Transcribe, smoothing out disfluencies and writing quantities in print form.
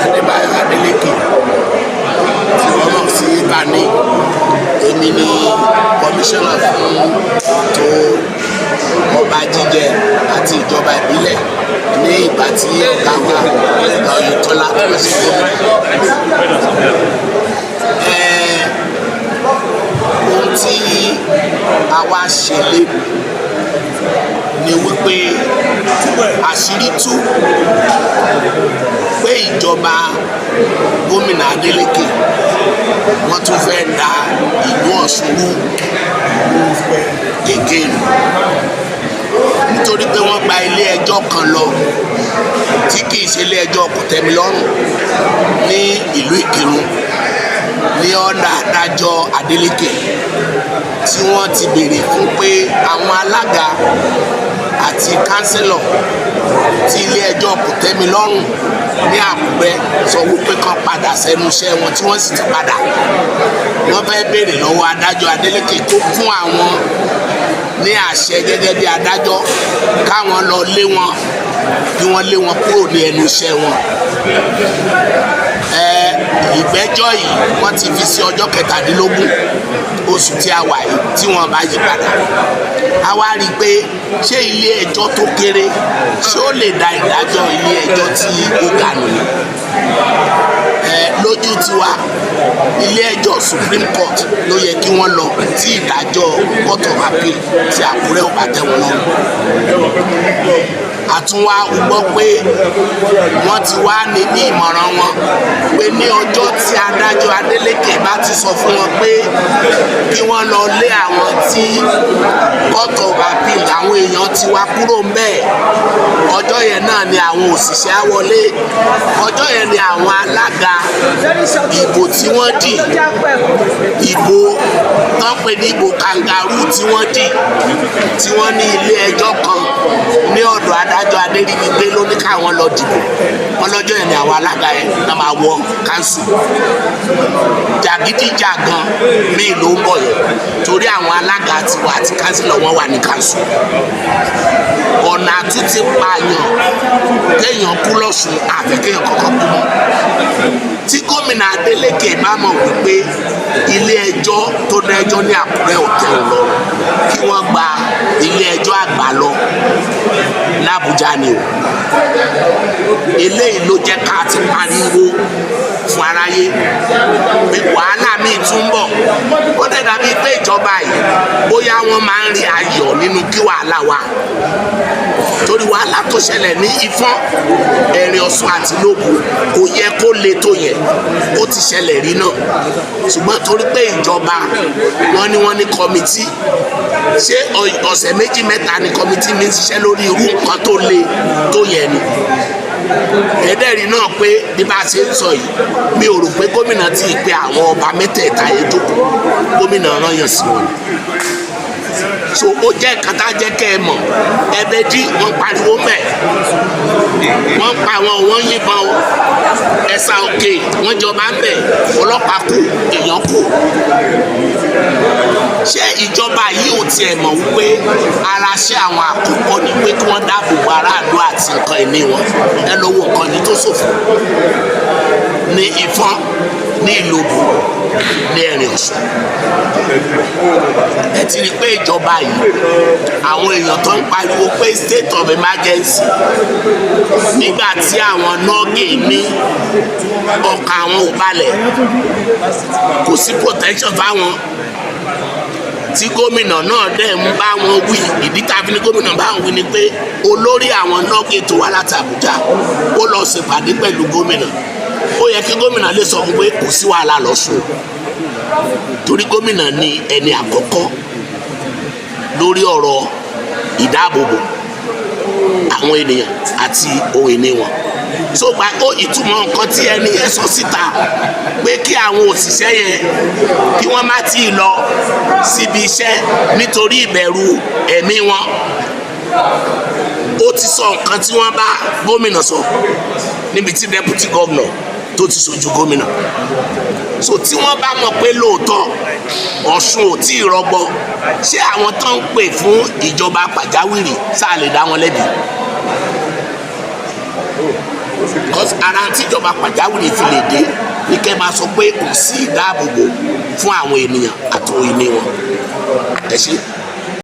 Adébáyọ̀ Adélékè tí wọ́n mọ̀ sí Bani. Èmi ni kọmíṣánná fún ètò ọba jíjẹ àti ìjọba ìbílẹ̀ ní ìgbà tí ọ̀gá wa Oyètọ́lá tó lọ sí gómìnà. Ohun tí àwa ṣe lé ni wípé àṣírí tú pé ìjọba gómìnà Adélékè wọ́n tún fẹ́ da ìlú Ọ̀ṣun rú again nítorí pé wọ́n gba ilé ẹjọ́ kan lọ tí kìí ṣe ilé ẹjọ́ kòtẹ́milọ́rùn ní ìlú Ìkìrun ní ọ̀dà adájọ́ Adélékè tí wọ́n ti béèrè fún pé àwọn alága àti kánsílọ̀ tí ilé ẹjọ́ kòtẹ́milọ́rùn ní Àkúrẹ́ sọ wípé kan padà sẹ́nu iṣẹ́ wọn tí wọ́n sì ti padà. Wọ́n fẹ́ béèrè lọ́wọ́ adájọ́ Adélékè tó fún àwọn ní àṣẹ gẹ́gẹ́ bí adájọ́ káwọn lọ lé wọn bí wọ́n lé wọn kúrò ní ẹnu iṣẹ́ wọn. Ìgbẹ́jọ́ yìí wọ́n ti fi sí ọjọ́ 17 oṣù tí a wà yìí tí wọ́n bá yí padà. A wá rí i pé ṣé ilé ẹjọ́ tó kéré ṣé ó lè da ìdájọ́ ilé ẹjọ́ tí ó ga nù. Lójú tiwa ilé ẹjọ́ Supreme Court ló yẹ kí wọ́n lọ tí ìdájọ́ Court of Appeal tí Àkúrẹ́ ò bá tẹ́ wọn lọ́rùn. Àtúnwá gbọ́ pé wọ́n ti wá ní ìmọ̀ràn wọn pé ní ọjọ́ tí adájọ́ Adélékè bá ti sọ fún wọn pé kí wọ́n lọ lé àwọn tí Court of Appeal àwọn èèyàn ti wá kúrò ń bẹ́ẹ̀, ọjọ́ yẹn náà ni àwọn òṣìṣẹ́ á wọlé, ọjọ́ yẹn ni àwọn alága ìbò tí wọ́n dì, ìbò tán pè ní ìbò kangaroo tí wọ́n dì, tí wọ́n ní ilé ẹjọ́ kan ní ọ̀dọ̀ adájọ́ Adéríbigbé ló ní káwọn lọ dìbò. Wọ́n lọ́jọ́ yẹn ni àwọn alága yẹn náà máa wọ kánsù. Jàgídíjàgan míì ló ń bọ̀ yẹn torí àwọn alága tiwa àti kánsílọ̀ wọn wà ní kánsù. Ọ̀nà àtúntì pààyàn kéèyàn kú lọ́sùn àfẹ́ kéèyàn kọ́kọ́ kú mọ́. Tí gómìnà Adélékè bá mọ̀ wípé ilé ẹjọ́ tó dájọ́ ní Àkúrẹ́ ò tẹ́ wọn lọ́rùn kí wọ́n gba ilé ẹjọ́ àgbà lọ l'Àbújá ni o. Eléyìí ló jẹ́ ká ti pariwo fún aráyé pé wàhálà míì tún bọ̀. Ó dẹ̀ dàbí pé ìjọba yìí bóyá wọ́n máa ń rí ayọ̀ nínú kí wàhálà wà torí wàhálà tó ṣẹlẹ̀ ní Ifọ̀n, Ẹ̀rìn Ọ̀ṣun àti Lógùn kò yẹ kó le tó yẹn, ó ti ṣẹlẹ̀ rí náà. Ṣùgbọ́n torí pé ìjọba wọ́n ní kọ́mítì, ṣé ọ̀sẹ̀ méjì mẹ́ta ni kọ́mítì mi ń ṣiṣẹ́ lórí irú nǹkan tó le tó yẹn ni. Ẹ̀dẹ́rì náà pé bí bá ṣe ń sọ yìí mi ò rò pé gómìnà ti pe àwọn ọba mẹ́tẹ̀ẹ̀ta yẹn jókòó, gómìnà rán yàn sí wọn. So ó jẹ́ kátà jẹ́ kẹ́ ẹ mọ̀ ẹbẹ dí wọ́n pariwo mẹ́, wọ́n pa wọn, wọ́n yìnbọn o, Ẹ̀sà Òkè wọ́n jọba ń bẹ̀, ọlọ́pàá kú, èèyàn kú. Ṣé ìjọba yìí ò tiẹ̀ mọ̀ wípé ara ṣé àwọn àkọ́kọ́ ni pé kí wọ́n dáàbò bo aráàlú àti nǹkan ìní wọn? Ẹ lọ́wọ́ nǹkan ní tó ṣòfò ní Ifọ̀n, ní Ìlóbù, ní Ẹ̀rìn Ọ̀ṣun. Ẹ ti rí pé ìjọba yìí àwọn èèyàn tó ń pariwo pé state of emergency nígbà tí àwọn nọ́ọ̀gì ní ọkàn àwọn ò balẹ̀, kò sí protection fáwọn. Tí gómìnà náà dẹ̀ ń bá wọn wí, ìdí tàbí ní gómìnà bá wọn wí ni pé olórí àwọn nọ́ọ̀gì tó wá láti Àbújá ó lọ ṣèpàdé pẹ̀lú gómìnà. Ó yẹ kí gómìnà lè sọ fún pé kò sí wàhálà lọ́sùn torí gómìnà ni ẹni àkọ́kọ́ lórí ọ̀rọ̀ ìdáàbòbò àwọn ènìyàn àti ohun ìní wọn. So gba ó ìtumọ̀ nǹkan tí ẹni yẹn sọ síta pé kí àwọn òṣìṣẹ́ yẹn kí wọ́n má tíì lọ síbi iṣẹ́ nítorí ìbẹ̀rù ẹ̀mí wọn. Ó ti sọ nǹkan tí wọ́n bá gómìnà sọ níbi tí deputy governor tó ti ṣojú gómìnà. So tí wọ́n bá mọ̀ pé lóòótọ́ Ọ̀ṣun ò tí ì rọgbọ, ṣé àwọn tó ń pè fún ìjọba pàjáwìrì sáà lè dá wọn lẹ́bi? because ara tíjọba pàjáwìrì fi lè dé ní kẹ́ máa sọ pé kò sí ìdáàbòbò fún àwọn ènìyàn àti òyìnbó wọn ẹ ṣe.